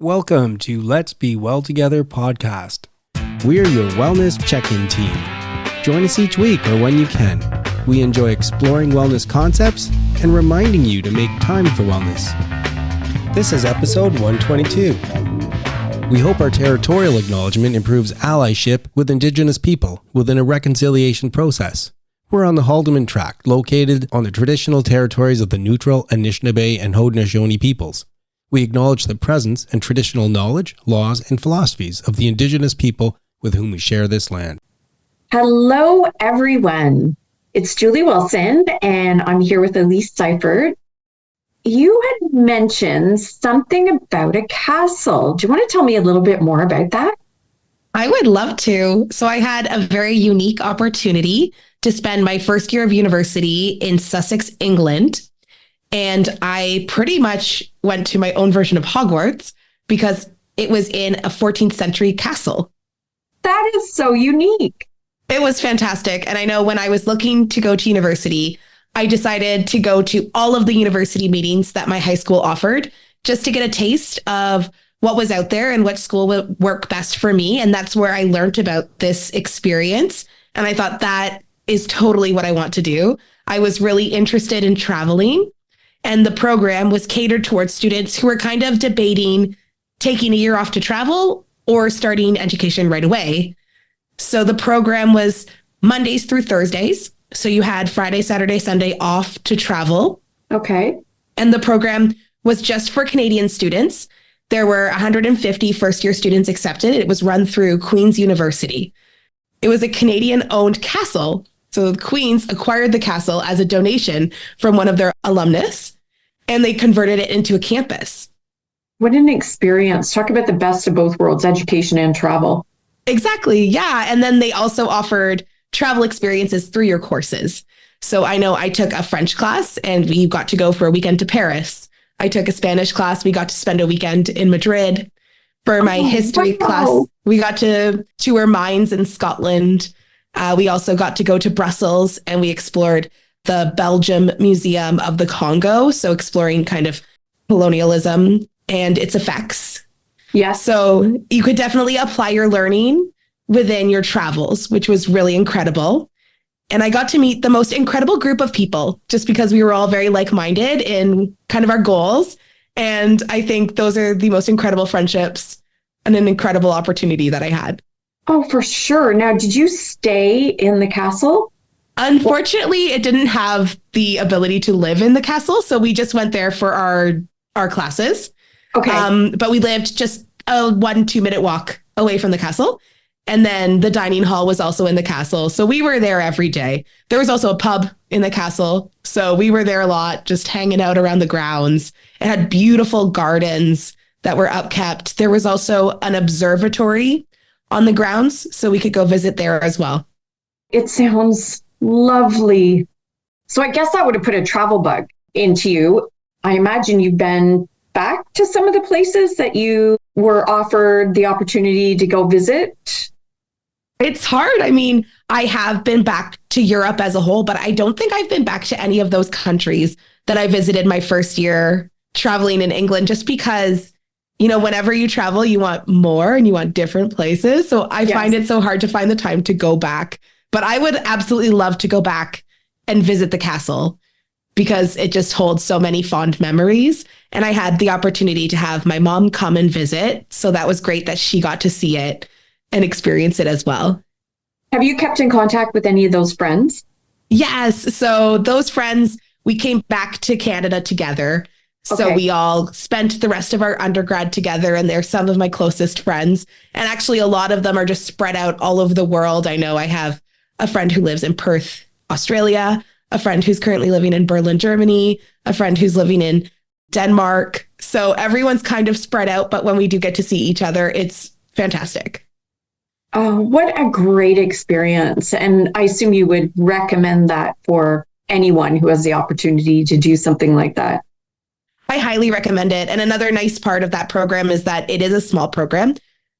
Welcome to Let's Be Well Together podcast. We're your wellness check-in team. Join us each week or when you can. We enjoy exploring wellness concepts and reminding you to make time for wellness. This is episode 122. We hope our territorial acknowledgement improves allyship with Indigenous people within a reconciliation process. We're on the Haldeman Tract, located on the traditional territories of the Neutral, Anishinaabe, and Haudenosaunee peoples. We acknowledge the presence and traditional knowledge, laws, and philosophies of the Indigenous people with whom we share this land. Hello, everyone. It's Julie Wilson, and I'm here with Elise Seifert. You had mentioned something about a castle. Do you want to tell me a little bit more about that? I would love to. So I had a very unique opportunity to spend my first year of university in Sussex, England. And I pretty much went to my own version of Hogwarts because it was in a 14th century castle. That is so unique. It was fantastic. And I know when I was looking to go to university, I decided to go to all of the university meetings that my high school offered just to get a taste of what was out there and what school would work best for me. And that's where I learned about this experience. And I thought that is totally what I want to do. I was really interested in traveling. And the program was catered towards students who were kind of debating taking a year off to travel or starting education right away. So the program was Mondays through Thursdays. So you had Friday, Saturday, Sunday off to travel. Okay. And the program was just for Canadian students. There were 150 first-year students accepted. It was run through Queen's University. It was a Canadian-owned castle. So the Queens acquired the castle as a donation from one of their alumnus, and they converted it into a campus. What an experience. Talk about the best of both worlds, education and travel. Exactly. Yeah. And then they also offered travel experiences through your courses. So I know I took a French class and we got to go for a weekend to Paris. I took a Spanish class. We got to spend a weekend in Madrid. For my history class, we got to tour mines in Scotland. We also got to go to Brussels and we explored the Belgium Museum of the Congo. So exploring kind of colonialism and its effects. Yes. So you could definitely apply your learning within your travels, which was really incredible. And I got to meet the most incredible group of people just because we were all very like-minded in kind of our goals. And I think those are the most incredible friendships and an incredible opportunity that I had. Oh, for sure. Now, did you stay in the castle? Unfortunately, it didn't have the ability to live in the castle. So we just went there for our classes. Okay. But we lived just a 1-2 minute walk away from the castle. And then the dining hall was also in the castle. So we were there every day. There was also a pub in the castle. So we were there a lot, just hanging out around the grounds. It had beautiful gardens that were upkept. There was also an observatory on the grounds, so we could go visit there as well. It sounds lovely. So I guess that would have put a travel bug into you. I imagine you've been back to some of the places that you were offered the opportunity to go visit. It's hard. I mean, I have been back to Europe as a whole, but I don't think I've been back to any of those countries that I visited my first year traveling in England, just because, you know, whenever you travel, you want more and you want different places. So I find it so hard to find the time to go back. But I would absolutely love to go back and visit the castle because it just holds so many fond memories. And I had the opportunity to have my mom come and visit. So that was great that she got to see it and experience it as well. Have you kept in contact with any of those friends? Yes. So those friends, we came back to Canada together. So we all spent the rest of our undergrad together, and they're some of my closest friends. And actually, a lot of them are just spread out all over the world. I know I have a friend who lives in Perth, Australia, a friend who's currently living in Berlin, Germany, a friend who's living in Denmark. So everyone's kind of spread out, but when we do get to see each other, it's fantastic. Oh, what a great experience. And I assume you would recommend that for anyone who has the opportunity to do something like that. I highly recommend it. And another nice part of that program is that it is a small program.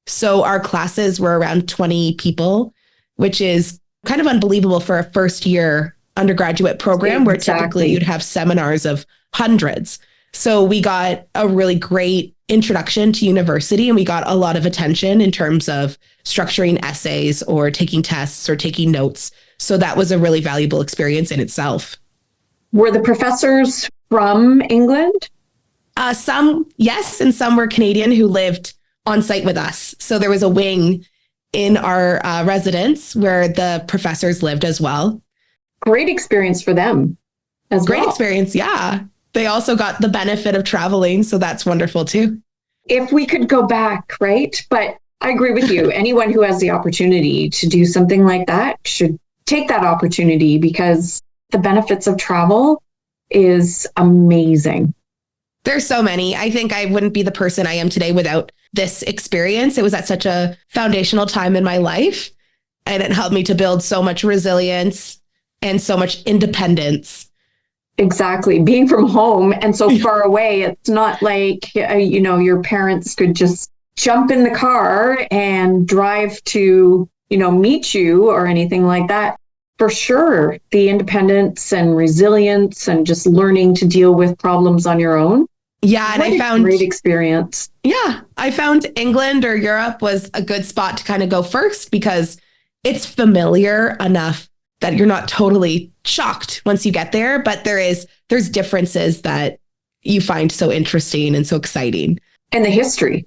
So our classes were around 20 people, which is kind of unbelievable for a first year undergraduate program where typically you'd have seminars of hundreds. So we got a really great introduction to university, and we got a lot of attention in terms of structuring essays or taking tests or taking notes. So that was a really valuable experience in itself. Were the professors from England? Some, yes, and some were Canadian who lived on site with us. So there was a wing in our residence where the professors lived as well. Great experience for them as well. Great experience, yeah. They also got the benefit of traveling, so that's wonderful too. If we could go back, right? But I agree with you. Anyone who has the opportunity to do something like that should take that opportunity, because the benefits of travel is amazing. There's so many. I think I wouldn't be the person I am today without this experience. It was at such a foundational time in my life, and it helped me to build so much resilience and so much independence. Exactly. Being from home and so far away, it's not like, your parents could just jump in the car and drive to, meet you or anything like that. For sure, the independence and resilience and just learning to deal with problems on your own. Yeah, and I found great experience. Yeah, I found England or Europe was a good spot to kind of go first, because it's familiar enough that you're not totally shocked once you get there, but there's differences that you find so interesting and so exciting. And the history.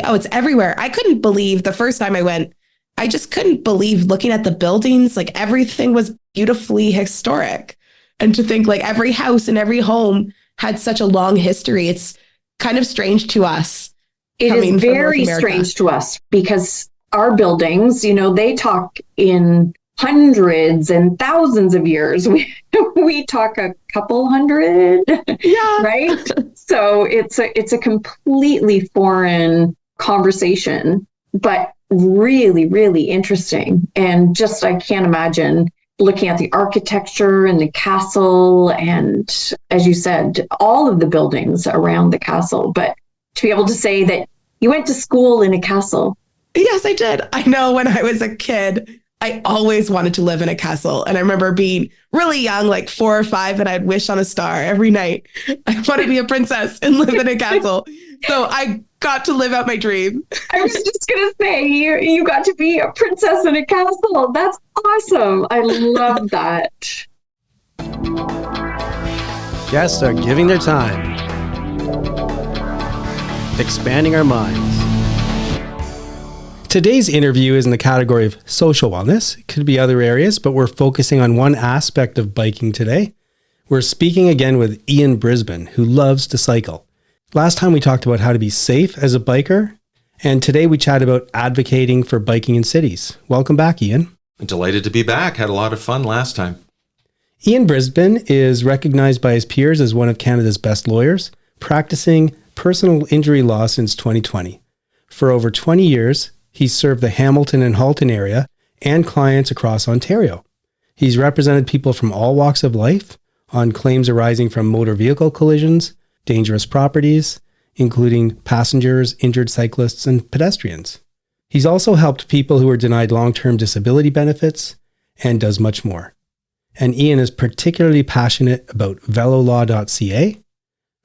Oh, it's everywhere. I couldn't believe the first time I went, I just couldn't believe looking at the buildings, like everything was beautifully historic. And to think like every house and every home had such a long history. It's kind of strange to us. It is very strange to us, because our buildings, they talk in hundreds and thousands of years. We talk a couple hundred, yeah, right? So it's a completely foreign conversation, but really, really interesting. And just, I can't imagine looking at the architecture and the castle and, as you said, all of the buildings around the castle. But to be able to say that you went to school in a castle. Yes, I did. I know when I was a kid, I always wanted to live in a castle. And I remember being really young, like 4 or 5, and I'd wish on a star every night. I want to be a princess and live in a castle. So I got to live out my dream. I was just going to say, you got to be a princess in a castle. That's awesome. I love that. Guests are giving their time, expanding our minds. Today's interview is in the category of social wellness. It could be other areas, but we're focusing on one aspect of biking today. We're speaking again with Ian Brisbin, who loves to cycle. Last time we talked about how to be safe as a biker, and today we chat about advocating for biking in cities. Welcome back, Ian. I'm delighted to be back. Had a lot of fun last time. Ian Brisbin is recognized by his peers as one of Canada's best lawyers, practicing personal injury law since 2020. For over 20 years, he's served the Hamilton and Halton area and clients across Ontario. He's represented people from all walks of life on claims arising from motor vehicle collisions, dangerous properties, including passengers, injured cyclists, and pedestrians. He's also helped people who are denied long-term disability benefits and does much more. And Ian is particularly passionate about velolaw.ca.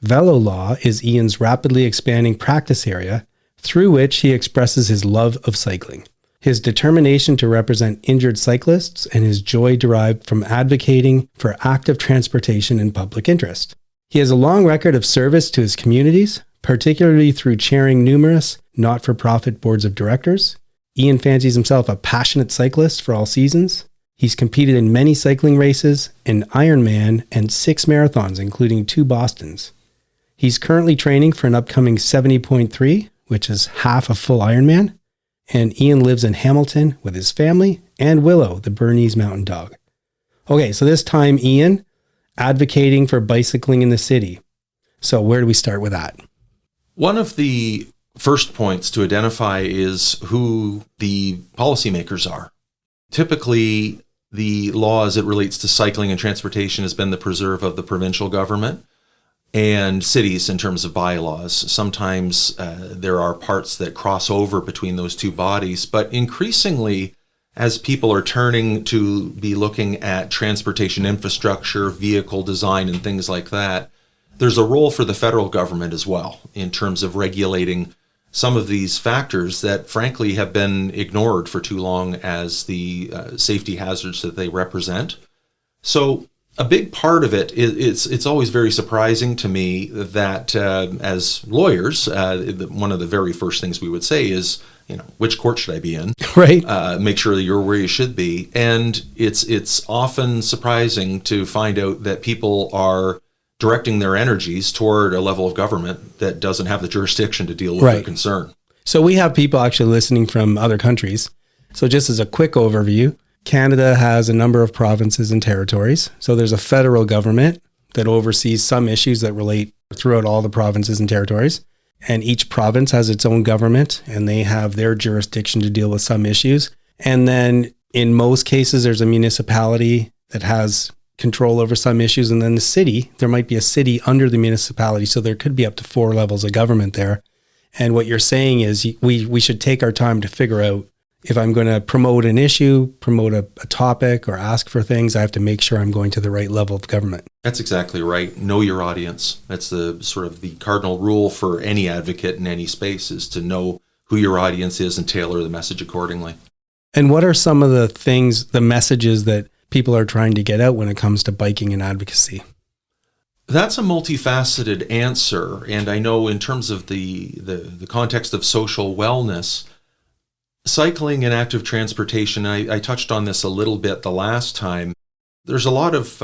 Velolaw is Ian's rapidly expanding practice area through which he expresses his love of cycling, his determination to represent injured cyclists, and his joy derived from advocating for active transportation in public interest. He has a long record of service to his communities, particularly through chairing numerous not-for-profit boards of directors. Ian fancies himself a passionate cyclist for all seasons. He's competed in many cycling races, an Ironman, and 6 marathons, including 2 Bostons. He's currently training for an upcoming 70.3, which is half a full Ironman, and Ian lives in Hamilton with his family and Willow, the Bernese mountain dog. Okay, so this time, Ian, advocating for bicycling in the city. So where do we start with that? One of the first points to identify is who the policymakers are. Typically, the law as it relates to cycling and transportation has been the preserve of the provincial government and cities in terms of bylaws. Sometimes there are parts that cross over between those two bodies, but increasingly, as people are turning to be looking at transportation infrastructure, vehicle design, and things like that, there's a role for the federal government as well in terms of regulating some of these factors that frankly have been ignored for too long as the safety hazards that they represent. So a big part of it is it's always very surprising to me that as lawyers, one of the very first things we would say is, which court should I be in? Right. Make sure that you're where you should be. And it's often surprising to find out that people are directing their energies toward a level of government that doesn't have the jurisdiction to deal with their concern. So we have people actually listening from other countries. So just as a quick overview, Canada has a number of provinces and territories. So there's a federal government that oversees some issues that relate throughout all the provinces and territories. And each province has its own government, and they have their jurisdiction to deal with some issues. And then in most cases, there's a municipality that has control over some issues. And then the city, there might be a city under the municipality. So there could be up to 4 levels of government there. And what you're saying is we should take our time to figure out, if I'm going to promote an issue, promote a topic, or ask for things, I have to make sure I'm going to the right level of government. That's exactly right. Know your audience. That's the sort of the cardinal rule for any advocate in any space, is to know who your audience is and tailor the message accordingly. And what are some of the things, the messages that people are trying to get out when it comes to biking and advocacy? That's a multifaceted answer. And I know in terms of the context of social wellness, cycling and active transportation, I touched on this a little bit the last time. There's a lot of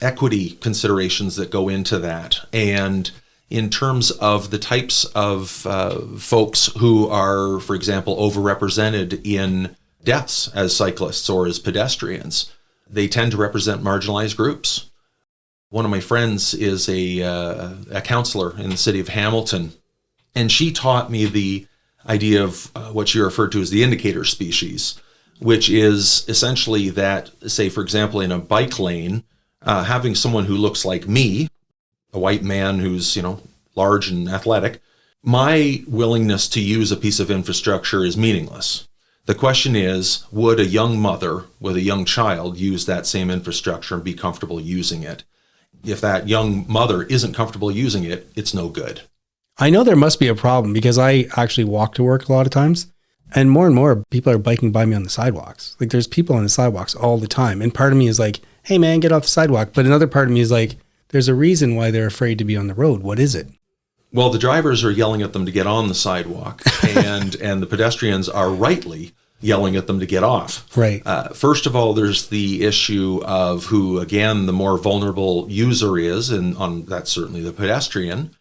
equity considerations that go into that. And in terms of the types of folks who are, for example, overrepresented in deaths as cyclists or as pedestrians, they tend to represent marginalized groups. One of my friends is a counselor in the city of Hamilton, and she taught me the idea of what she referred to as the indicator species, which is essentially that, say, for example, in a bike lane, having someone who looks like me, a white man who's, large and athletic, my willingness to use a piece of infrastructure is meaningless. The question is, would a young mother with a young child use that same infrastructure and be comfortable using it? If that young mother isn't comfortable using it, it's no good. I know there must be a problem because I actually walk to work a lot of times, and more people are biking by me on the sidewalks. Like, there's people on the sidewalks all the time. And part of me is like, hey man, get off the sidewalk. But another part of me is like, there's a reason why they're afraid to be on the road. What is it? Well, the drivers are yelling at them to get on the sidewalk, and the pedestrians are rightly yelling at them to get off. Right. First of all, there's the issue of who, again, the more vulnerable user is, and that's certainly the pedestrian.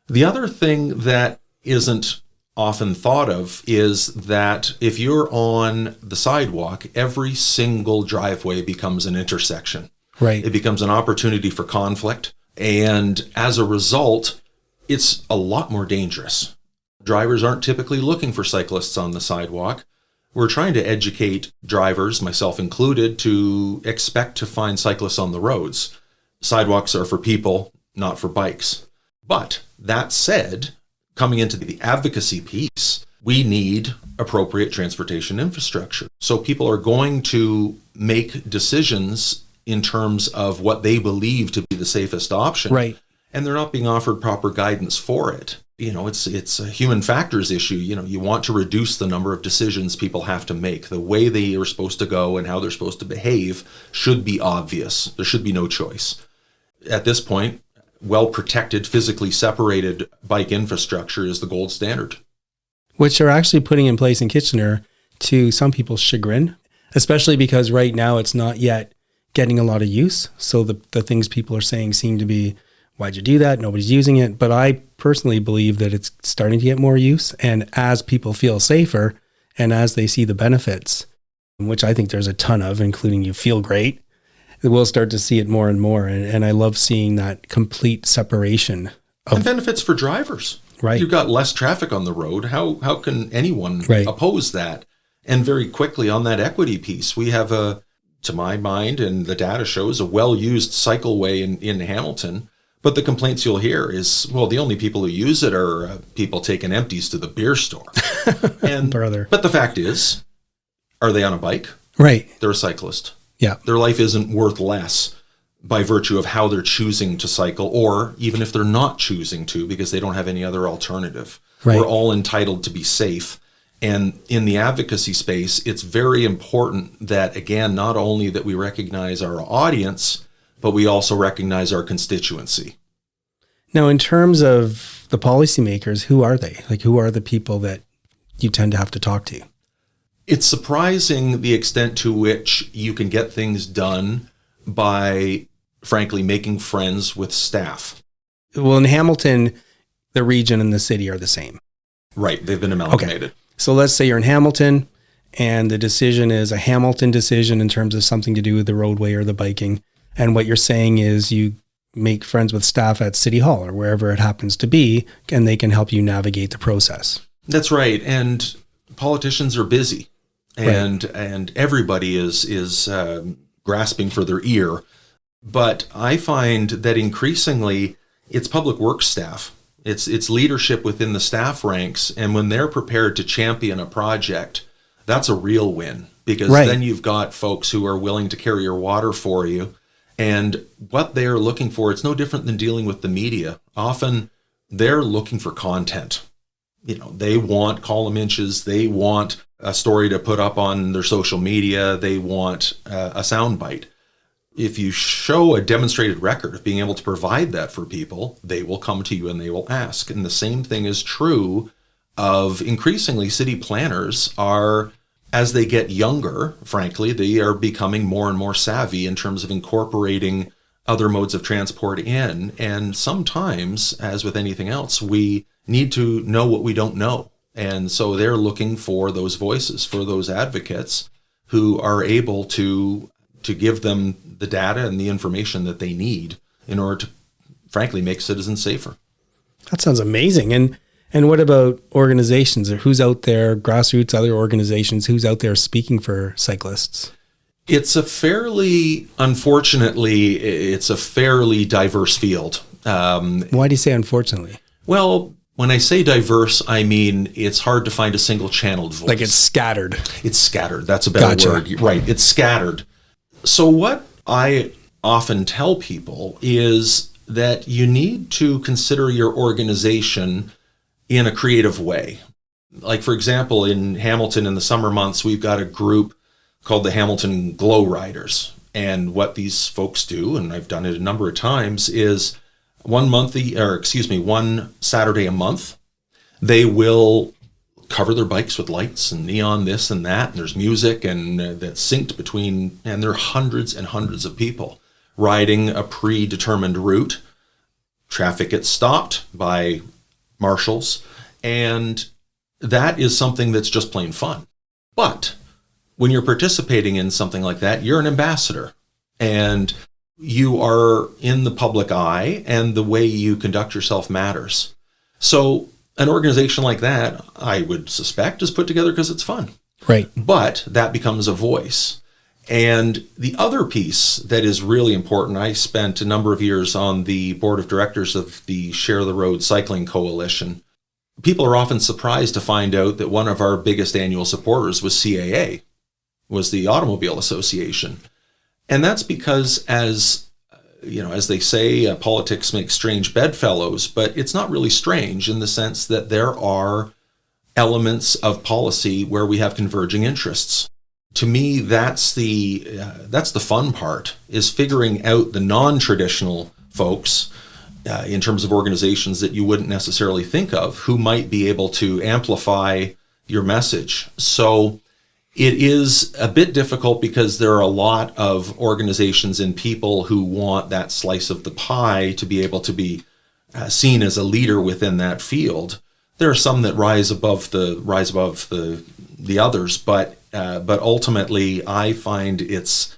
The other thing that isn't often thought of is that if you're on the sidewalk, every single driveway becomes an intersection. Right. It becomes an opportunity for conflict, and as a result, it's a lot more dangerous. Drivers aren't typically looking for cyclists on the sidewalk. We're trying to educate drivers, myself included, to expect to find cyclists on the roads. Sidewalks are for people, not for bikes. But that said, coming into the advocacy piece, we need appropriate transportation infrastructure. So people are going to make decisions in terms of what they believe to be the safest option. Right. And they're not being offered proper guidance for it. It's a human factors issue. You want to reduce the number of decisions people have to make. The way they are supposed to go and how they're supposed to behave should be obvious. There should be no choice. At this point, well-protected, physically separated bike infrastructure is the gold standard. Which they're actually putting in place in Kitchener to some people's chagrin, especially because right now it's not yet getting a lot of use. So the things people are saying seem to be, why'd you do that? Nobody's using it. But I personally believe that it's starting to get more use. And as people feel safer and as they see the benefits, which I think there's a ton of, including you feel great, we'll start to see it more and more. And I love seeing that complete separation of and benefits for drivers. Right. You've got less traffic on the road. How can anyone oppose that? And very quickly on that equity piece, we have to my mind, and the data shows, a well-used cycleway in Hamilton. But the complaints you'll hear is, well, the only people who use it are people taking empties to the beer store. And Brother. But the fact is, are they on a bike? Right. They're a cyclist. Yeah. Their life isn't worth less by virtue of how they're choosing to cycle, or even if they're not choosing to because they don't have any other alternative. Right. We're all entitled to be safe. And in the advocacy space, it's very important that, again, not only that we recognize our audience, but we also recognize our constituency. Now, in terms of the policymakers, who are they? Like, who are the people that you tend to have to talk to? It's surprising the extent to which you can get things done by, frankly, making friends with staff. Well, in Hamilton, the region and the city are the same. Right. They've been amalgamated. Okay. So let's say you're in Hamilton and the decision is a Hamilton decision in terms of something to do with the roadway or the biking. And what you're saying is you make friends with staff at City Hall or wherever it happens to be, and they can help you navigate the process. That's right. And politicians are busy, and everybody is grasping for their ear. But I find that increasingly it's public works staff. It's leadership within the staff ranks. And when they're prepared to champion a project, that's a real win, because then you've got folks who are willing to carry your water for you. And what they're looking for, it's no different than dealing with the media. Often they're looking for content. You know, they want column inches. They want a story to put up on their social media. They want a soundbite. If you show a demonstrated record of being able to provide that for people, they will come to you and they will ask. And the same thing is true of increasingly city planners are, as they get younger, frankly, they are becoming more and more savvy in terms of incorporating other modes of transport in. And sometimes, as with anything else, we need to know what we don't know. And so they're looking for those voices, for those advocates who are able to give them the data and the information that they need in order to, frankly, make citizens safer. That sounds amazing. And what about organizations? Or who's out there, grassroots, other organizations, who's out there speaking for cyclists? Unfortunately, it's a fairly diverse field. Why do you say unfortunately? Well, when I say diverse, I mean it's hard to find a single channeled voice. Like it's scattered. It's scattered. That's a better word. Right. It's scattered. So what I often tell people is that you need to consider your organization in a creative way. Like, for example, in Hamilton in the summer months, we've got a group called the Hamilton Glow Riders. And what these folks do, and I've done it a number of times, is one Saturday a month, they will cover their bikes with lights and neon this and that, and there's music and that's synced between, and there are hundreds and hundreds of people riding a predetermined route. Traffic gets stopped by marshals, and that is something that's just plain fun. But when you're participating in something like that, you're an ambassador, and you are in the public eye, and the way you conduct yourself matters. So an organization like that, I would suspect, is put together because it's fun. Right. But that becomes a voice. And the other piece that is really important, I spent a number of years on the board of directors of the Share the Road Cycling Coalition. People are often surprised to find out that one of our biggest annual supporters was CAA, was the Automobile Association. And that's because, as they say, politics makes strange bedfellows, but it's not really strange in the sense that there are elements of policy where we have converging interests. To me, that's the fun part, is figuring out the non-traditional folks in terms of organizations that you wouldn't necessarily think of who might be able to amplify your message. So it is a bit difficult because there are a lot of organizations and people who want that slice of the pie to be able to be seen as a leader within that field. There are some that rise above the others, but ultimately I find it's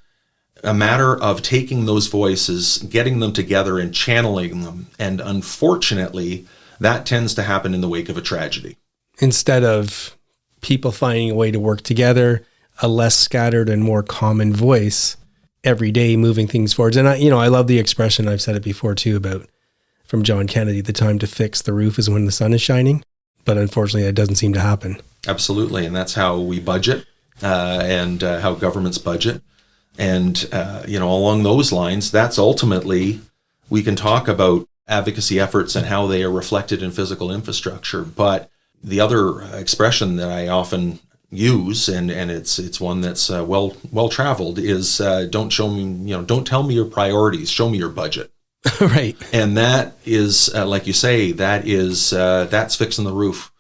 a matter of taking those voices, getting them together and channeling them. And unfortunately, that tends to happen in the wake of a tragedy. Instead of people finding a way to work together, a less scattered and more common voice every day moving things forward. And I love the expression, I've said it before too, from John Kennedy, the time to fix the roof is when the sun is shining. But unfortunately, that doesn't seem to happen. Absolutely. And that's how we budget and how governments budget. And, along those lines, that's ultimately, we can talk about advocacy efforts and how they are reflected in physical infrastructure. But the other expression that I often use, and it's one that's well traveled, is don't tell me your priorities, show me your budget. Right. And that is, like you say, that's fixing the roof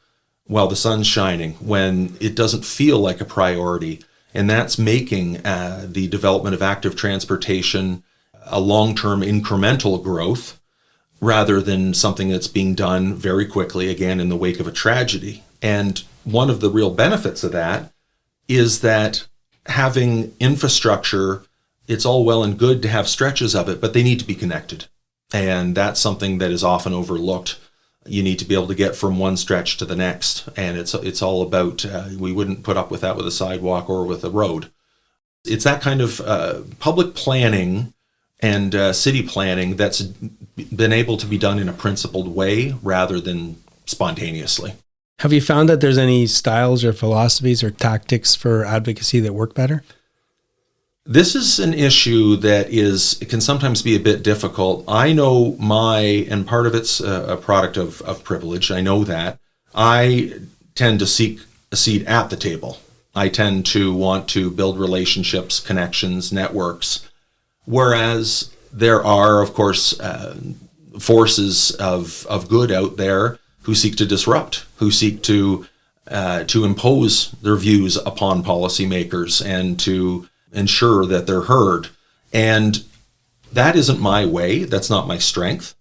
while the sun's shining, when it doesn't feel like a priority. And that's making the development of active transportation a long-term incremental growth rather than something that's being done very quickly, again, in the wake of a tragedy. And one of the real benefits of that is that having infrastructure, it's all well and good to have stretches of it, but they need to be connected. And that's something that is often overlooked. You need to be able to get from one stretch to the next. And it's all about, we wouldn't put up with that with a sidewalk or with a road. It's that kind of public planning and city planning that's been able to be done in a principled way rather than spontaneously. Have you found that there's any styles or philosophies or tactics for advocacy that work better? This is an issue that can sometimes be a bit difficult. I know and part of it's a product of privilege. I know that. I tend to seek a seat at the table. I tend to want to build relationships, connections, networks, whereas there are, of course, forces of good out there who seek to disrupt, who seek to impose their views upon policymakers and to ensure that they're heard. And that isn't my way. That's not my strength.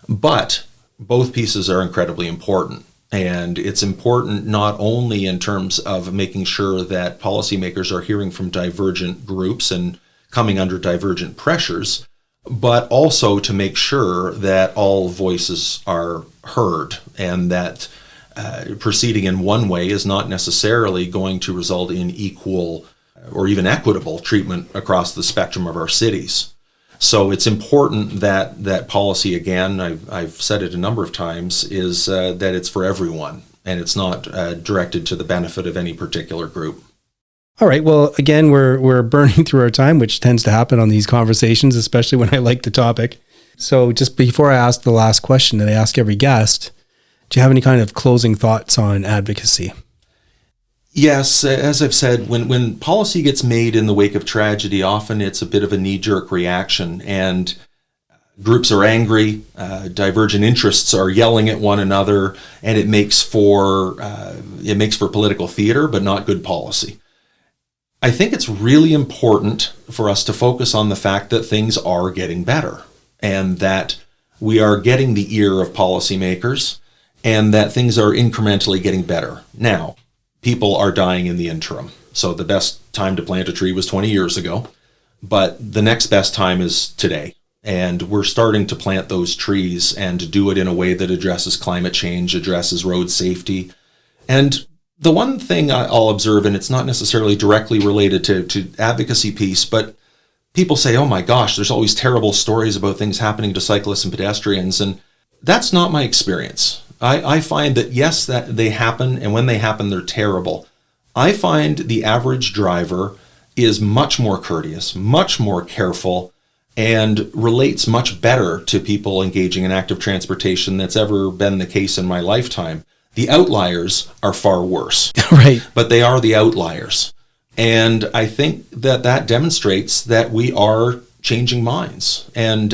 But both pieces are incredibly important. And it's important not only in terms of making sure that policymakers are hearing from divergent groups and coming under divergent pressures, but also to make sure that all voices are heard and that proceeding in one way is not necessarily going to result in equal or even equitable treatment across the spectrum of our cities. So it's important that policy, again, I've said it a number of times, is that it's for everyone and it's not directed to the benefit of any particular group. All right. Well, again, we're burning through our time, which tends to happen on these conversations, especially when I like the topic. So just before I ask the last question that I ask every guest, do you have any kind of closing thoughts on advocacy? Yes, as I've said, when policy gets made in the wake of tragedy, often it's a bit of a knee-jerk reaction, and groups are angry, divergent interests are yelling at one another, and it makes for political theater, but not good policy. I think it's really important for us to focus on the fact that things are getting better, and that we are getting the ear of policymakers, and that things are incrementally getting better. Now, people are dying in the interim. So the best time to plant a tree was 20 years ago, but the next best time is today. And we're starting to plant those trees and to do it in a way that addresses climate change, addresses road safety. And the one thing I'll observe, and it's not necessarily directly related to advocacy piece, but people say, oh my gosh, there's always terrible stories about things happening to cyclists and pedestrians. And that's not my experience. I find that, yes, that they happen, and when they happen, they're terrible. I find the average driver is much more courteous, much more careful, and relates much better to people engaging in active transportation that's ever been the case in my lifetime. The outliers are far worse. Right. But they are the outliers. And I think that demonstrates that we are changing minds, and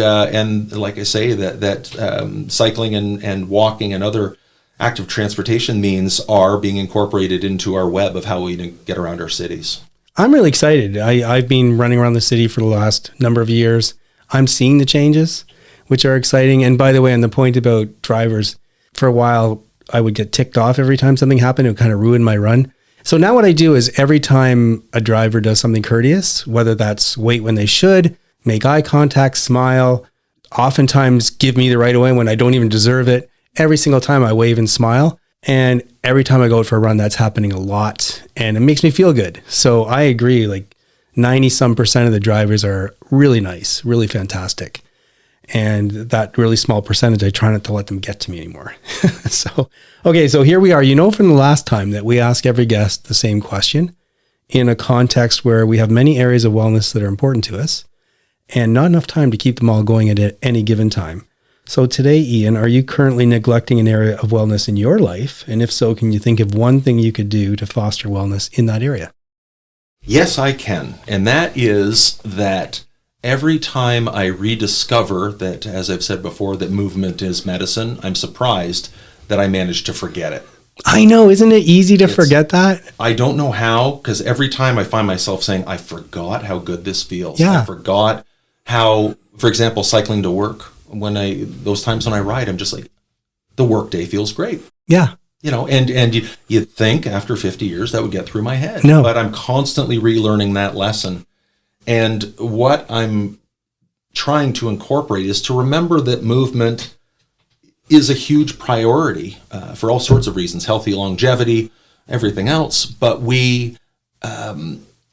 like I say, that cycling and walking and other active transportation means are being incorporated into our web of how we get around our cities. I'm really excited. I've been running around the city for the last number of years. I'm seeing the changes, which are exciting. And by the way, on the point about drivers, for a while I would get ticked off every time something happened. It would kind of ruin my run. So now what I do is every time a driver does something courteous, whether that's wait when they should, make eye contact, smile, oftentimes give me the right of way when I don't even deserve it. Every single time I wave and smile. And every time I go out for a run, that's happening a lot. And it makes me feel good. So I agree, like 90% of the drivers are really nice, really fantastic. And that really small percentage, I try not to let them get to me anymore. So here we are. You know, from the last time that we ask every guest the same question. in a context where we have many areas of wellness that are important to us and not enough time to keep them all going at any given time. So today, Ian, are you currently neglecting an area of wellness in your life? And if so, can you think of one thing you could do to foster wellness in that area? Yes, I can. And that is that every time I rediscover that, as I've said before, that movement is medicine, I'm surprised that I managed to forget it. I know. Isn't it easy to forget that? I don't know how, because every time I find myself saying, I forgot how good this feels. Yeah. I forgot how, for example, cycling to work, those times when I ride, I'm just like, the workday feels great. Yeah. You know, and you'd think after 50 years that would get through my head. No. But I'm constantly relearning that lesson. And what I'm trying to incorporate is to remember that movement is a huge priority for all sorts of reasons, healthy longevity, everything else. But it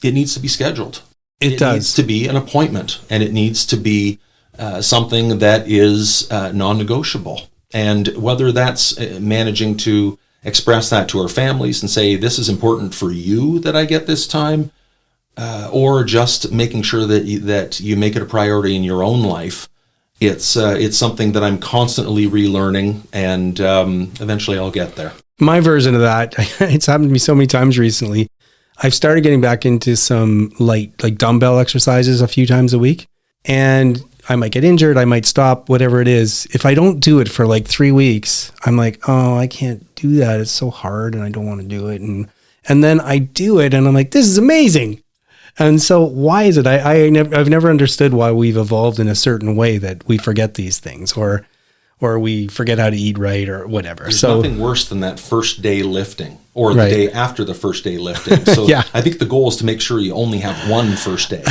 needs to be scheduled. It does. Needs to be an appointment, and it needs to be something that is non-negotiable. And whether that's managing to express that to our families and say, this is important for you that I get this time, or just making sure that you make it a priority in your own life, it's something that I'm constantly relearning, and eventually I'll get there. My version of that, it's happened to me so many times recently. I've started getting back into some light, like dumbbell exercises a few times a week, and I might get injured, I might stop, whatever it is. If I don't do it for like 3 weeks, I'm like, oh, I can't do that. It's so hard and I don't want to do it. And then I do it and I'm like, this is amazing. And so why is it? I've never understood why we've evolved in a certain way that we forget these things or we forget how to eat right or whatever. There's nothing worse than that first day lifting or the day after the first day lifting. So yeah. I think the goal is to make sure you only have one first day.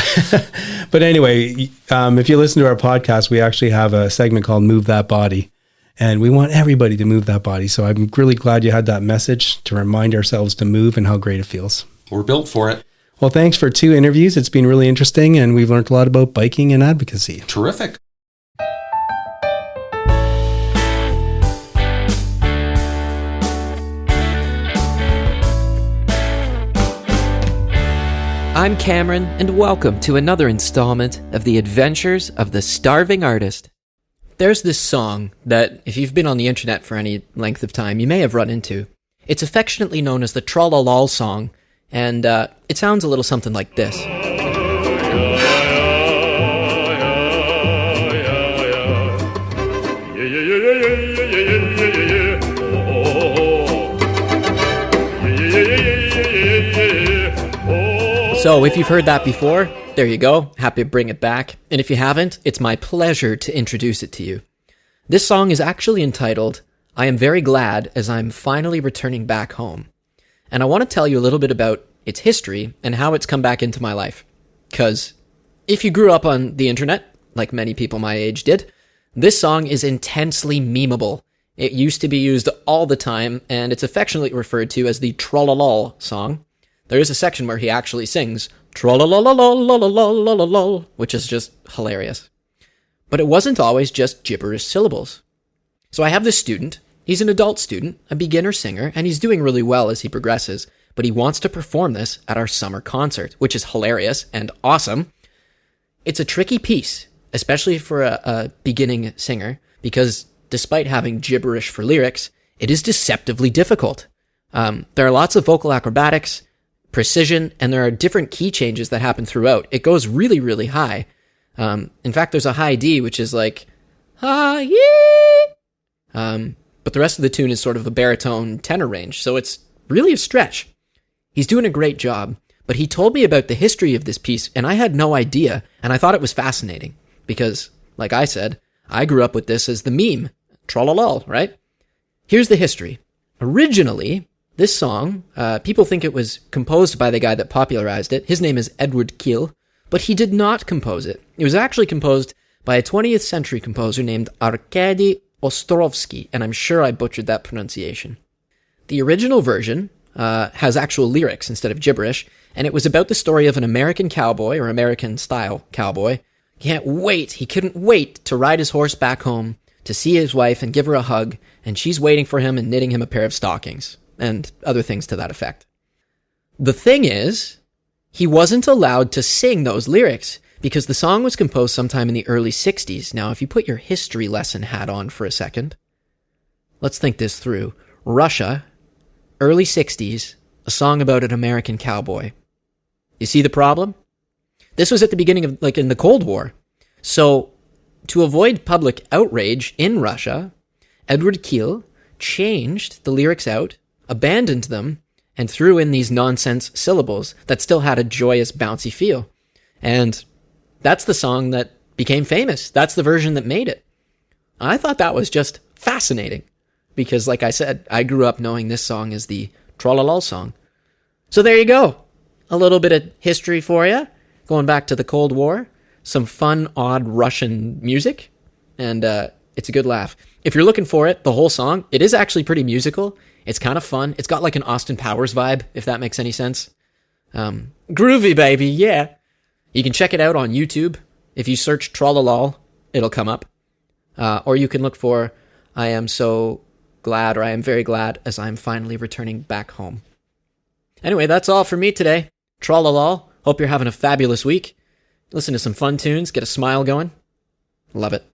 But anyway, if you listen to our podcast, we actually have a segment called Move That Body, and we want everybody to move that body. So I'm really glad you had that message to remind ourselves to move and how great it feels. We're built for it. Well, thanks for 2 interviews. It's been really interesting, and we've learned a lot about biking and advocacy. Terrific. I'm Cameron, and welcome to another installment of the Adventures of the Starving Artist. There's this song that, if you've been on the internet for any length of time, you may have run into. It's affectionately known as the Trollolol song, and it sounds a little something like this. So if you've heard that before, there you go. Happy to bring it back. And if you haven't, it's my pleasure to introduce it to you. This song is actually entitled, I Am Very Glad as I'm Finally Returning Back Home. And I want to tell you a little bit about its history and how it's come back into my life. Because if you grew up on the internet, like many people my age did, this song is intensely memeable. It used to be used all the time, and it's affectionately referred to as the Trollolol song. There is a section where he actually sings Trollolololololololol, which is just hilarious. But it wasn't always just gibberish syllables. So I have this student. He's an adult student, a beginner singer, and he's doing really well as he progresses, but he wants to perform this at our summer concert, which is hilarious and awesome. It's a tricky piece, especially for a beginning singer, because despite having gibberish for lyrics, it is deceptively difficult. There are lots of vocal acrobatics, precision, and there are different key changes that happen throughout. It goes really, really high. In fact, there's a high D, which is like, ha-yee! But the rest of the tune is sort of a baritone tenor range, so it's really a stretch. He's doing a great job, but he told me about the history of this piece, and I had no idea, and I thought it was fascinating, because, like I said, I grew up with this as the meme, trollolol, right? Here's the history. Originally, this song, people think it was composed by the guy that popularized it. His name is Edward Kiel, but he did not compose it. It was actually composed by a 20th century composer named Arkady Ostrovsky, and I'm sure I butchered that pronunciation. The original version has actual lyrics instead of gibberish, and it was about the story of an American cowboy, or American-style cowboy. He couldn't wait to ride his horse back home to see his wife and give her a hug, and she's waiting for him and knitting him a pair of stockings, and other things to that effect. The thing is, he wasn't allowed to sing those lyrics because the song was composed sometime in the early 60s. Now, if you put your history lesson hat on for a second, let's think this through. Russia, early 60s, a song about an American cowboy. You see the problem? This was at the beginning of, in the Cold War. So, to avoid public outrage in Russia, Edward Kiel changed the lyrics out, abandoned them, and threw in these nonsense syllables that still had a joyous, bouncy feel. And that's the song that became famous. That's the version that made it. I thought that was just fascinating because, like I said, I grew up knowing this song as the Tra-la-la song. So there you go. A little bit of history for you. Going back to the Cold War. Some fun, odd Russian music. And it's a good laugh. If you're looking for it, the whole song, it is actually pretty musical. It's kind of fun. It's got like an Austin Powers vibe, if that makes any sense. Groovy, baby, yeah. You can check it out on YouTube. If you search Tra-la-la, it'll come up. Or you can look for I am so glad, or I am very glad as I'm finally returning back home. Anyway, that's all for me today. Tra-la-la. Hope you're having a fabulous week. Listen to some fun tunes, get a smile going. Love it.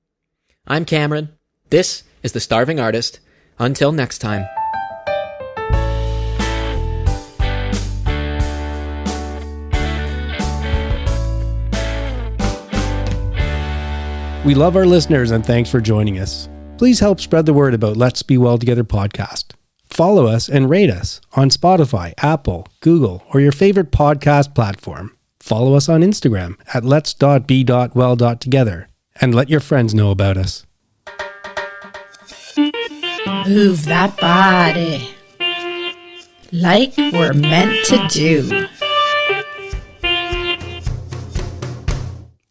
I'm Cameron. This is The Starving Artist. Until next time. We love our listeners and thanks for joining us. Please help spread the word about Let's Be Well Together podcast. Follow us and rate us on Spotify, Apple, Google, or your favorite podcast platform. Follow us on Instagram at lets.be.well.together and let your friends know about us. Move that body like we're meant to do.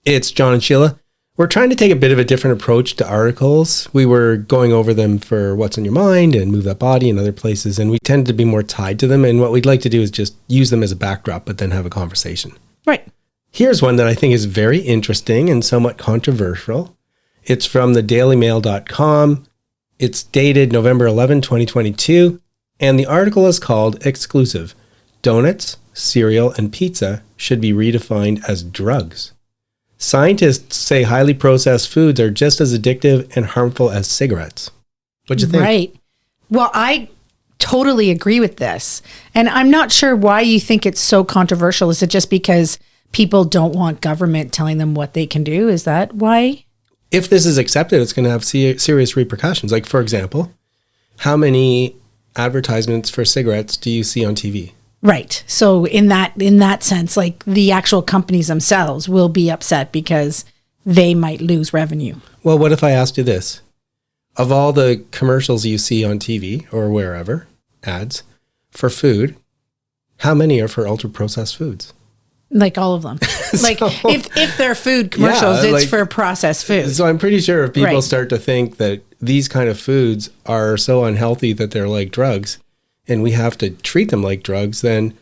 It's John and Sheila. We're trying to take a bit of a different approach to articles. We were going over them for What's on Your Mind and Move That Body and other places, and we tend to be more tied to them. And what we'd like to do is just use them as a backdrop, but then have a conversation. Right. Here's one that I think is very interesting and somewhat controversial. It's from thedailymail.com. It's dated November 11, 2022, and the article is called Exclusive. Donuts, cereal, and pizza should be redefined as drugs. Scientists say highly processed foods are just as addictive and harmful as cigarettes. What'd you think? Right. Well, I totally agree with this. And I'm not sure why you think it's so controversial. Is it just because people don't want government telling them what they can do? Is that why? If this is accepted, it's going to have serious repercussions. Like, for example, how many advertisements for cigarettes do you see on TV? Right. So in that sense, like the actual companies themselves will be upset because they might lose revenue. Well, what if I asked you this? Of all the commercials you see on TV or wherever, ads for food, how many are for ultra-processed foods? Like all of them. Like if they're food commercials, it's for processed food. So I'm pretty sure if people Right. start to think that these kind of foods are so unhealthy that they're like drugs, and we have to treat them like drugs, then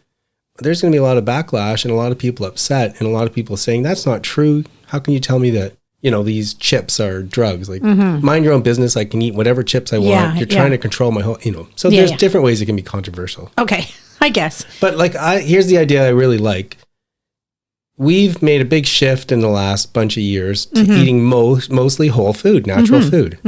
there's going to be a lot of backlash and a lot of people upset and a lot of people saying, that's not true. How can you tell me that, these chips are drugs? Like, mind your own business. I can eat whatever chips I want. Yeah, You're trying to control my whole, So Yeah, there's yeah. different ways it can be controversial. Okay, I guess. But here's the idea I really like. We've made a big shift in the last bunch of years to eating mostly whole food, natural food.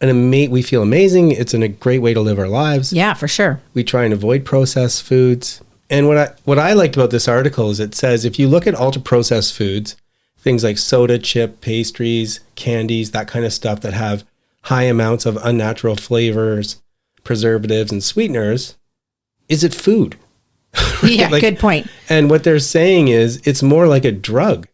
And we feel amazing. It's a great way to live our lives. Yeah, for sure. We try and avoid processed foods. And what I liked about this article is it says if you look at ultra-processed foods, things like soda, chip, pastries, candies, that kind of stuff that have high amounts of unnatural flavors, preservatives, and sweeteners, is it food? Yeah, good point. And what they're saying is it's more like a drug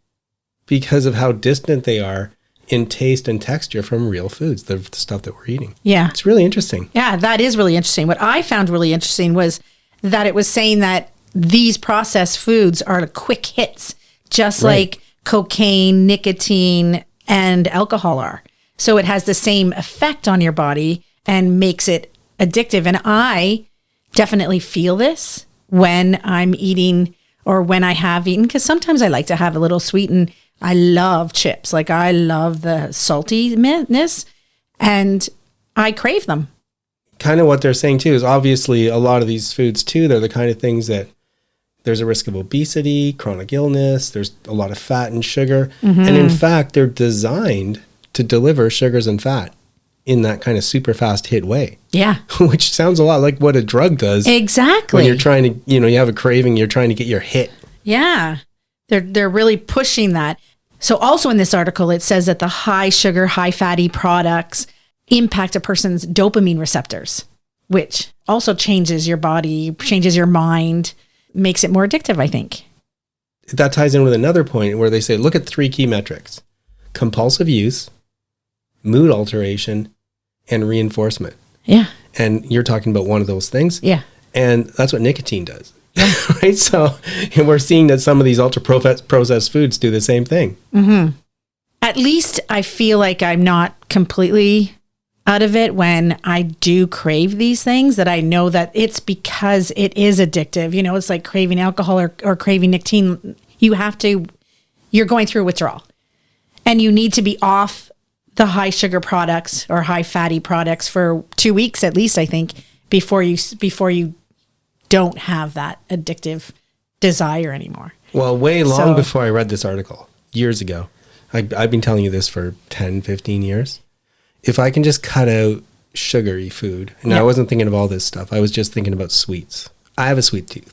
because of how distant they are in taste and texture from real foods, the stuff that we're eating. Yeah. It's really interesting. Yeah, that is really interesting. What I found really interesting was that it was saying that these processed foods are quick hits, just like cocaine, nicotine, and alcohol are. So it has the same effect on your body and makes it addictive. And I definitely feel this when I'm eating or when I have eaten, because sometimes I like to have a little sweet, and I love chips. Like I love the saltiness and I crave them. Kind of what they're saying too is obviously a lot of these foods too, they're the kind of things that there's a risk of obesity, chronic illness, there's a lot of fat and sugar. And in fact, they're designed to deliver sugars and fat in that kind of super fast hit way. Yeah. Which sounds a lot like what a drug does. Exactly. When you're trying to, you have a craving, you're trying to get your hit. Yeah. They're really pushing that. So also in this article, it says that the high sugar, high fatty products impact a person's dopamine receptors, which also changes your body, changes your mind, makes it more addictive, I think. That ties in with another point where they say, look at 3 key metrics: compulsive use, mood alteration, and reinforcement. Yeah. And you're talking about one of those things. Yeah. And that's what nicotine does. Right? So, and we're seeing that some of these ultra processed foods do the same thing. At least I feel like I'm not completely out of it when I do crave these things, that I know that it's because it is addictive. It's like craving alcohol or craving nicotine. You're going through withdrawal, and you need to be off the high sugar products or high fatty products for 2 weeks at least, I think, before you don't have that addictive desire anymore. Well, way long before I read this article, years ago, I've been telling you this for 10, 15 years. If I can just cut out sugary food, and I wasn't thinking of all this stuff, I was just thinking about sweets. I have a sweet tooth.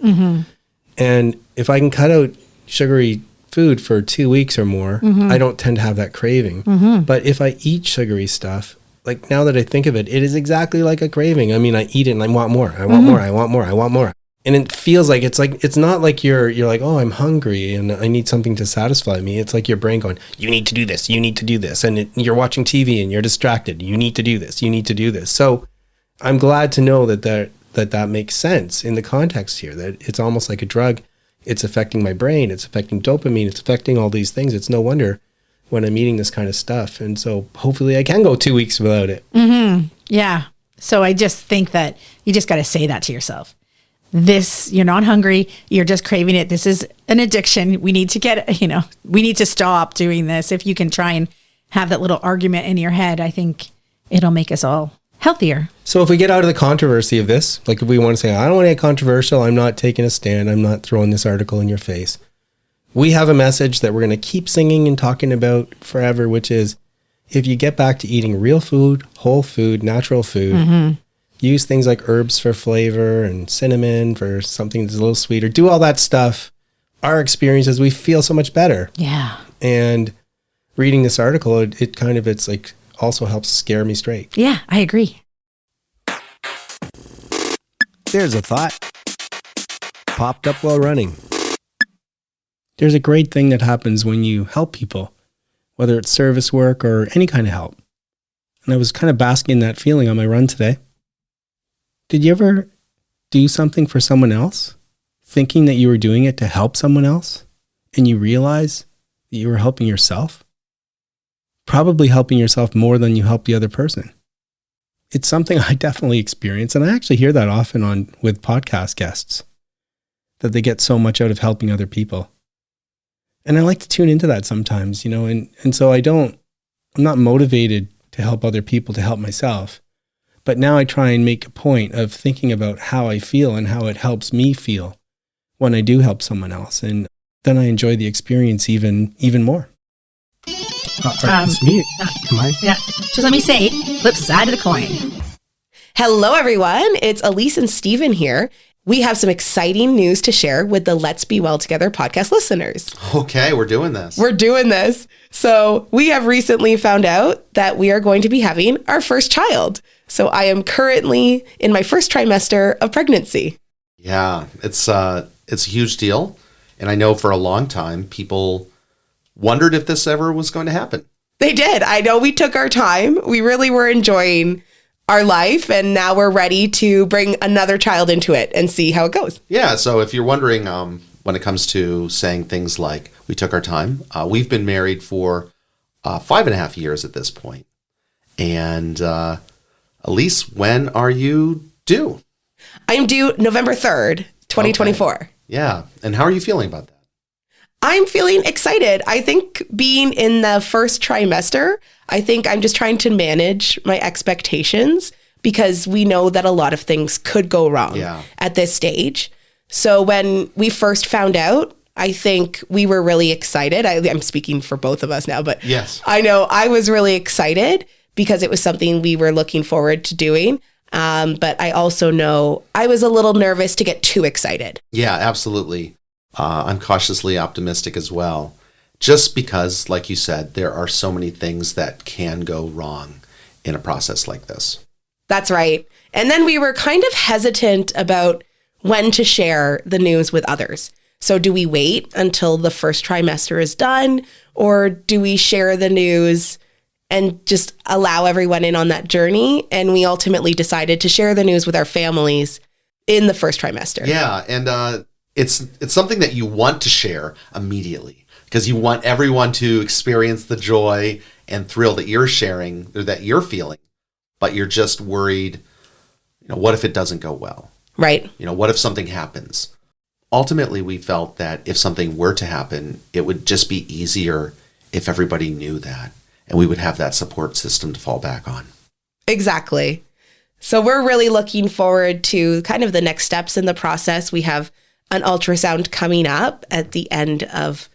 And if I can cut out sugary food for 2 weeks or more, I don't tend to have that craving. But if I eat sugary stuff, like now that I think of it, it is exactly like a craving. I mean, I eat it and I want more. I want more. I want more. I want more. And it feels like it's not like you're like, oh, I'm hungry and I need something to satisfy me. It's like your brain going, you need to do this. You need to do this. And you're watching TV and you're distracted. You need to do this. You need to do this. So I'm glad to know that makes sense in the context here, that it's almost like a drug. It's affecting my brain. It's affecting dopamine. It's affecting all these things. It's no wonder when I'm eating this kind of stuff. And so hopefully I can go 2 weeks without it. Yeah. So I just think that you just got to say that to yourself. You're not hungry. You're just craving it. This is an addiction. We need to we need to stop doing this. If you can try and have that little argument in your head, I think it'll make us all healthier. So if we get out of the controversy of this, like if we want to say, I don't want to get controversial, I'm not taking a stand, I'm not throwing this article in your face. We have a message that we're going to keep singing and talking about forever, which is if you get back to eating real food, whole food, natural food, use things like herbs for flavor and cinnamon for something that's a little sweeter, do all that stuff. Our experience is we feel so much better. Yeah. And reading this article, it's like also helps scare me straight. Yeah, I agree. There's a thought. Popped up while running. There's a great thing that happens when you help people, whether it's service work or any kind of help. And I was kind of basking in that feeling on my run today. Did you ever do something for someone else, thinking that you were doing it to help someone else, and you realize that you were helping yourself? Probably helping yourself more than you help the other person. It's something I definitely experience, and I actually hear that often with podcast guests, that they get so much out of helping other people. And I like to tune into that sometimes, and so I'm not motivated to help other people to help myself. But now I try and make a point of thinking about how I feel and how it helps me feel when I do help someone else. And then I enjoy the experience even more. It's me. Am I? Yeah. Just let me say, flip side of the coin. Hello, everyone. It's Elise and Steven here. We have some exciting news to share with the Let's Be Well Together podcast listeners. Okay, we're doing this. So we have recently found out that we are going to be having our first child. So I am currently in my first trimester of pregnancy. Yeah, it's a huge deal. And I know for a long time, people wondered if this ever was going to happen. They did. I know we took our time. We really were enjoying our life, and now we're ready to bring another child into it and see how it goes. Yeah, so if you're wondering when it comes to saying things like we took our time, we've been married for 5.5 years at this point. And Elise, when are you due? I'm due November 3rd, 2024. Okay. Yeah, and how are you feeling about that? I'm feeling excited. I think being in the first trimester, I think I'm just trying to manage my expectations because we know that a lot of things could go wrong at this stage. So when we first found out, I think we were really excited. I'm speaking for both of us now, but yes, I know I was really excited because it was something we were looking forward to doing. But I also know I was a little nervous to get too excited. Yeah, absolutely. I'm cautiously optimistic as well, just because, like you said, there are so many things that can go wrong in a process like this. That's right. And then we were kind of hesitant about when to share the news with others. So do we wait until the first trimester is done, or do we share the news and just allow everyone in on that journey? And we ultimately decided to share the news with our families in the first trimester. Yeah, and it's something that you want to share immediately because you want everyone to experience the joy and thrill that you're sharing or that you're feeling, but you're just worried, what if it doesn't go well? Right. What if something happens? Ultimately, we felt that if something were to happen, it would just be easier if everybody knew that, and we would have that support system to fall back on. Exactly. So we're really looking forward to kind of the next steps in the process. We have an ultrasound coming up at the end of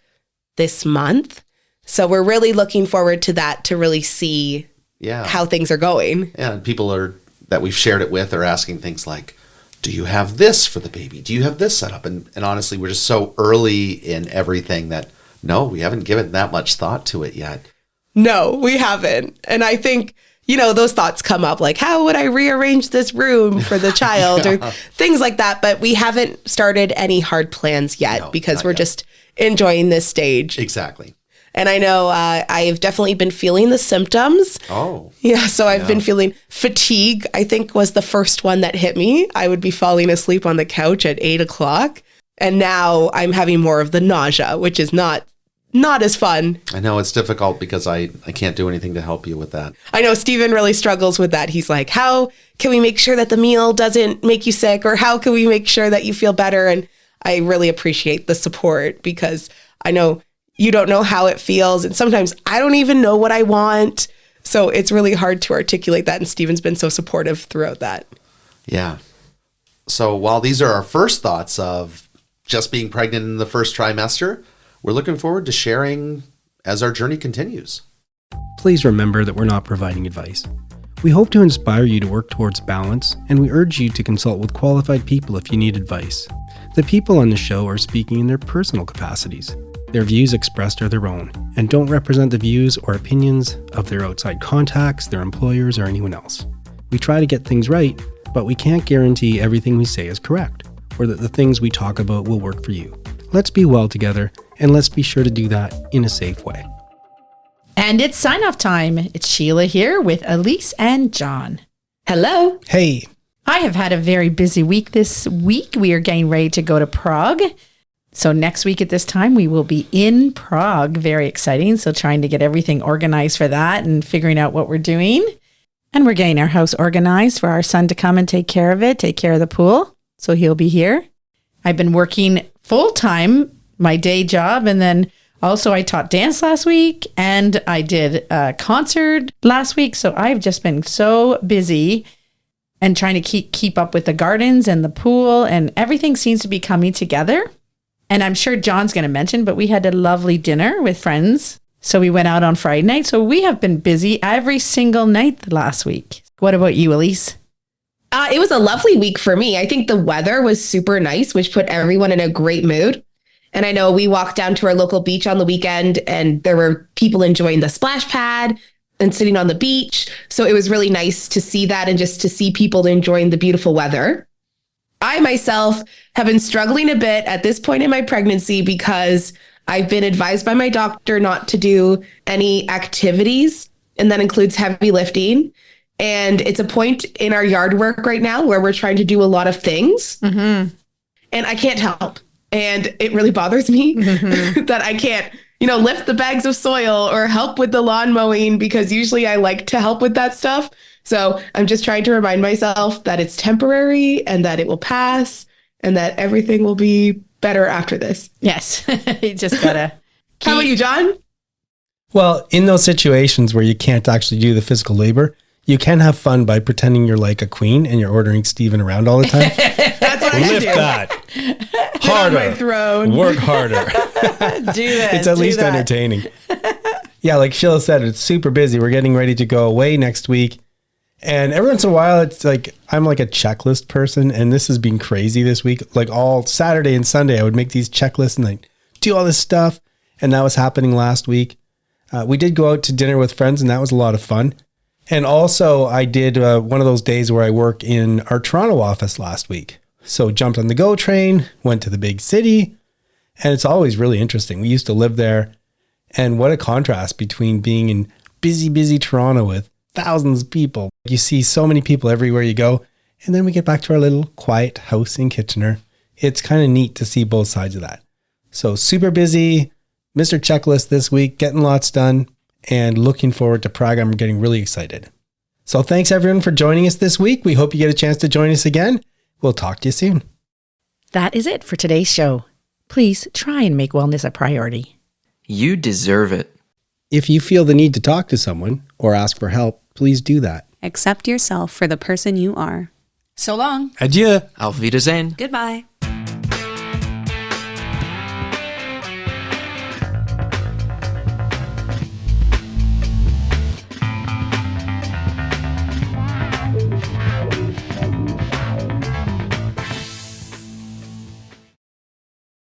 this month. So we're really looking forward to that to really see how things are going. Yeah, and people that we've shared it with are asking things like, do you have this for the baby? Do you have this set up? And honestly, we're just so early in everything that, no, we haven't given that much thought to it yet. No, we haven't. And I think, those thoughts come up like, how would I rearrange this room for the child or things like that. But we haven't started any hard plans yet because we're just enjoying this stage. Exactly. And I know I've definitely been feeling the symptoms. Oh. Yeah, so I've been feeling fatigue, I think was the first one that hit me. I would be falling asleep on the couch at 8:00. And now I'm having more of the nausea, which is not as fun. I know it's difficult because I can't do anything to help you with that. I know Stephen really struggles with that. He's like, how can we make sure that the meal doesn't make you sick? Or how can we make sure that you feel better? And I really appreciate the support because I know you don't know how it feels. And sometimes I don't even know what I want. So it's really hard to articulate that. And Stephen's been so supportive throughout that. Yeah. So while these are our first thoughts of just being pregnant in the first trimester, we're looking forward to sharing as our journey continues. Please remember that we're not providing advice. We hope to inspire you to work towards balance, and we urge you to consult with qualified people if you need advice. The people on the show are speaking in their personal capacities. Their views expressed are their own and don't represent the views or opinions of their outside contacts, their employers, or anyone else. We try to get things right, but we can't guarantee everything we say is correct or that the things we talk about will work for you. Let's be well together, and let's be sure to do that in a safe way. And it's sign-off time. It's Sheila here with Elise and John. Hello. Hey. I have had a very busy week this week. We are getting ready to go to Prague. So next week at this time, we will be in Prague. Very exciting. So trying to get everything organized for that and figuring out what we're doing. And we're getting our house organized for our son to come and take care of it, take care of the pool. So he'll be here. I've been working full-time, my day job. And then also I taught dance last week and I did a concert last week. So I've just been so busy and trying to keep up with the gardens and the pool, and everything seems to be coming together. And I'm sure John's going to mention, but we had a lovely dinner with friends. So we went out on Friday night. So we have been busy every single night last week. What about you, Elise? It was a lovely week for me. I think the weather was super nice, which put everyone in a great mood. And I know we walked down to our local beach on the weekend and there were people enjoying the splash pad and sitting on the beach. So it was really nice to see that and just to see people enjoying the beautiful weather. I myself have been struggling a bit at this point in my pregnancy because I've been advised by my doctor not to do any activities, and that includes heavy lifting. And it's a point in our yard work right now where we're trying to do a lot of things. Mm-hmm. And I can't help. And it really bothers me that I can't, lift the bags of soil or help with the lawn mowing, because usually I like to help with that stuff. So I'm just trying to remind myself that it's temporary and that it will pass and that everything will be better after this. Yes. You just gotta How about you, John? Well, in those situations where you can't actually do the physical labor, you can have fun by pretending you're like a queen and you're ordering Stephen around all the time. That's what I should Lift do. that. Get on my Harder. throne. Work harder. Do this. It's at do least that. entertaining. Yeah, like Sheila said, it's super busy. We're getting ready to go away next week. And every once in a while, it's like, I'm like a checklist person. And this has been crazy this week. Like all Saturday and Sunday, I would make these checklists and like do all this stuff. And that was happening last week. We did go out to dinner with friends and that was a lot of fun. And also I did one of those days where I work in our Toronto office last week. So jumped on the GO train, went to the big city. And it's always really interesting. We used to live there. And what a contrast between being in busy Toronto with thousands of people. You see so many people everywhere you go. And then we get back to our little quiet house in Kitchener. It's kind of neat to see both sides of that. So super busy, Mr. Checklist this week, getting lots done and looking forward to Prague. I'm getting really excited. So thanks everyone for joining us this week. We hope you get a chance to join us again. We'll talk to you soon. That is it for today's show. Please try and make wellness a priority. You deserve it. If you feel the need to talk to someone or ask for help, please do that. Accept yourself for the person you are. So long. Adieu. Auf Wiedersehen. Goodbye.